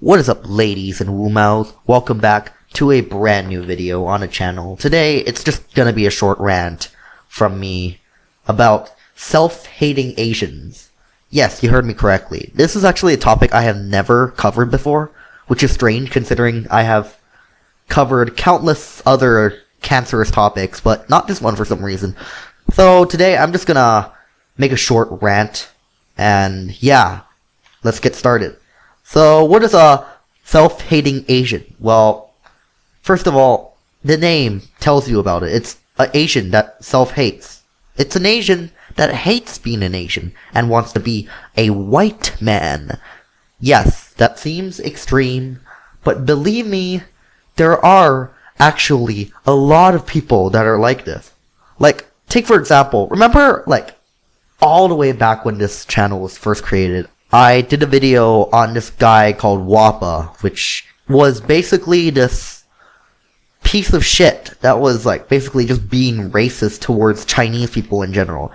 What is up, ladies and woomels? Welcome back to a brand new video on the channel. Today, it's just gonna be a short rant from me about self-hating Asians. Yes, you heard me correctly. This is actually a topic I have never covered before, which is strange considering I have covered countless other cancerous topics, but not this one for some reason. So today, I'm just gonna make a short rant, and yeah, let's get started. So, what is a self-hating Asian? Well, first of all, the name tells you about it. It's an Asian that self-hates. It's an Asian that hates being an Asian and wants to be a white man. Yes, that seems extreme, but believe me, there are actually a lot of people that are like this. Like, take for example, remember, all the way back when this channel was first created, I did a video on this guy called Wappa, which was basically this piece of shit that was basically just being racist towards Chinese people in general.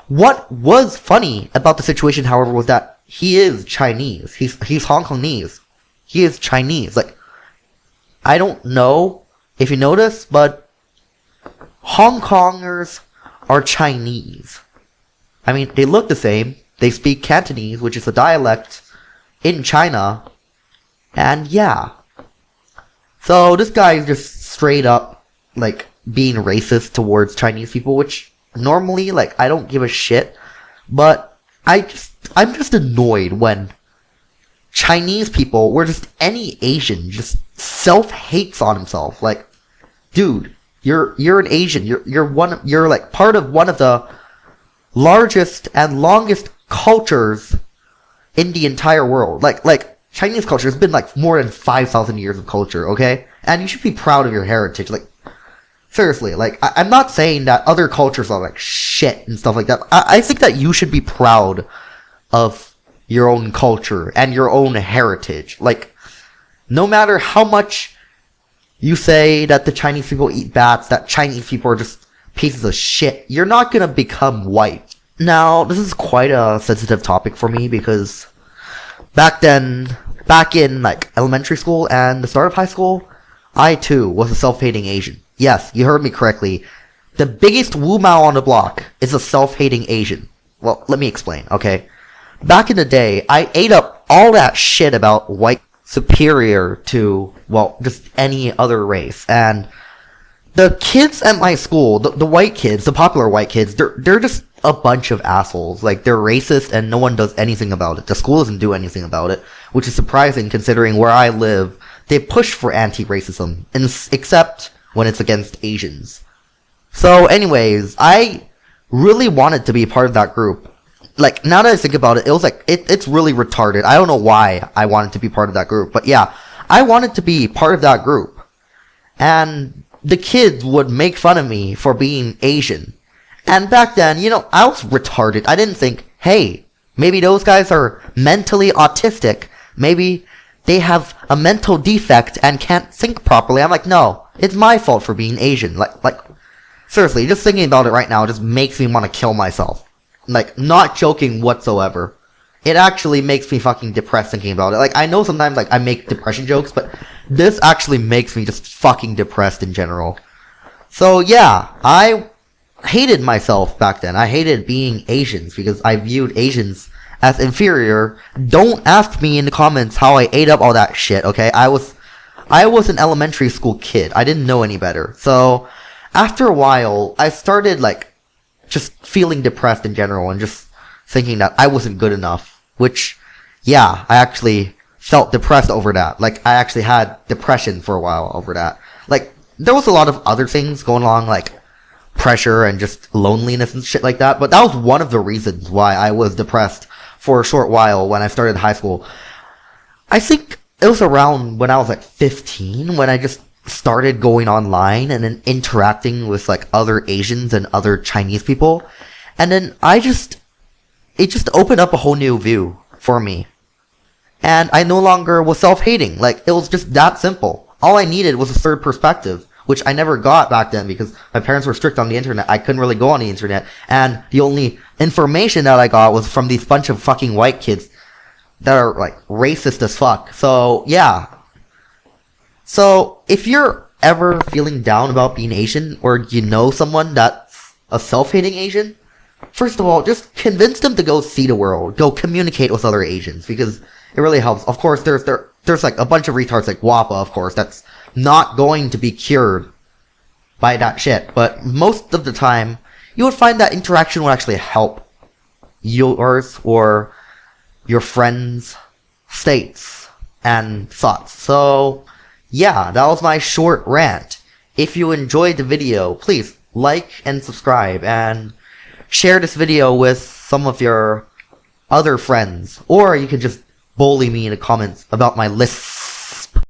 What was funny about the situation, however, was that he is Chinese. He's Hong Kongese. He is Chinese. I don't know if you notice, but Hong Kongers are Chinese. I mean, they look the same. They speak Cantonese, which is a dialect in China. And yeah. So this guy is just straight up, being racist towards Chinese people, which normally, I don't give a shit. But I'm just annoyed when Chinese people, or just any Asian, just self-hates on himself. Dude, you're an Asian. You're part of one of the largest and longest cultures in the entire world. Chinese culture has been more than 5,000 years of culture, okay? And you should be proud of your heritage. Seriously, I'm not saying that other cultures are shit and stuff like that. I think that you should be proud of your own culture and your own heritage. No matter how much you say that the Chinese people eat bats, that Chinese people are just pieces of shit, you're not gonna become white. Now, this is quite a sensitive topic for me because back in elementary school and the start of high school, I too was a self-hating Asian. Yes, you heard me correctly. The biggest Wu-Mao on the block is a self-hating Asian. Well, let me explain, okay? Back in the day, I ate up all that shit about white superior to, just any other race. And the kids at my school, the white kids, the popular white kids, they're just a bunch of assholes. They're racist and no one does anything about it. The school doesn't do anything about it, which is surprising considering where I live, they push for anti-racism, except when it's against Asians. So anyways, I really wanted to be part of that group. Now that I think about it, it was it's really retarded. I don't know why I wanted to be part of that group, but yeah, I wanted to be part of that group. And the kids would make fun of me for being Asian. And back then, I was retarded. I didn't think, hey, maybe those guys are mentally autistic. Maybe they have a mental defect and can't think properly. I'm no, it's my fault for being Asian. Seriously, just thinking about it right now just makes me want to kill myself. Not joking whatsoever. It actually makes me fucking depressed thinking about it. I know sometimes, I make depression jokes, but this actually makes me just fucking depressed in general. So, yeah, I hated myself back then. I hated being Asians because I viewed Asians as inferior. Don't ask me in the comments how I ate up all that shit, okay? I was an elementary school kid. I didn't know any better. So, after a while, I started, just feeling depressed in general and just thinking that I wasn't good enough. Which, yeah, I actually felt depressed over that. I actually had depression for a while over that. There was a lot of other things going along, pressure and just loneliness and shit like that. But that was one of the reasons why I was depressed for a short while when I started high school. I think it was around when I was 15 when I just started going online and then interacting with other Asians and other Chinese people. And then it just opened up a whole new view for me. And I no longer was self-hating. It was just that simple. All I needed was a third perspective, which I never got back then because my parents were strict on the internet. I couldn't really go on the internet. And the only information that I got was from these bunch of fucking white kids that are like racist as fuck. So yeah. So if you're ever feeling down about being Asian, or you know someone that's a self-hating Asian, first of all, just convince them to go see the world, go communicate with other Asians, because it really helps. Of course, there's like a bunch of retards like WAPA, of course, that's not going to be cured by that shit. But most of the time, you would find that interaction will actually help yours or your friends' states and thoughts. So, yeah, that was my short rant. If you enjoyed the video, please like and subscribe and share this video with some of your other friends. Or you can just bully me in the comments about my lists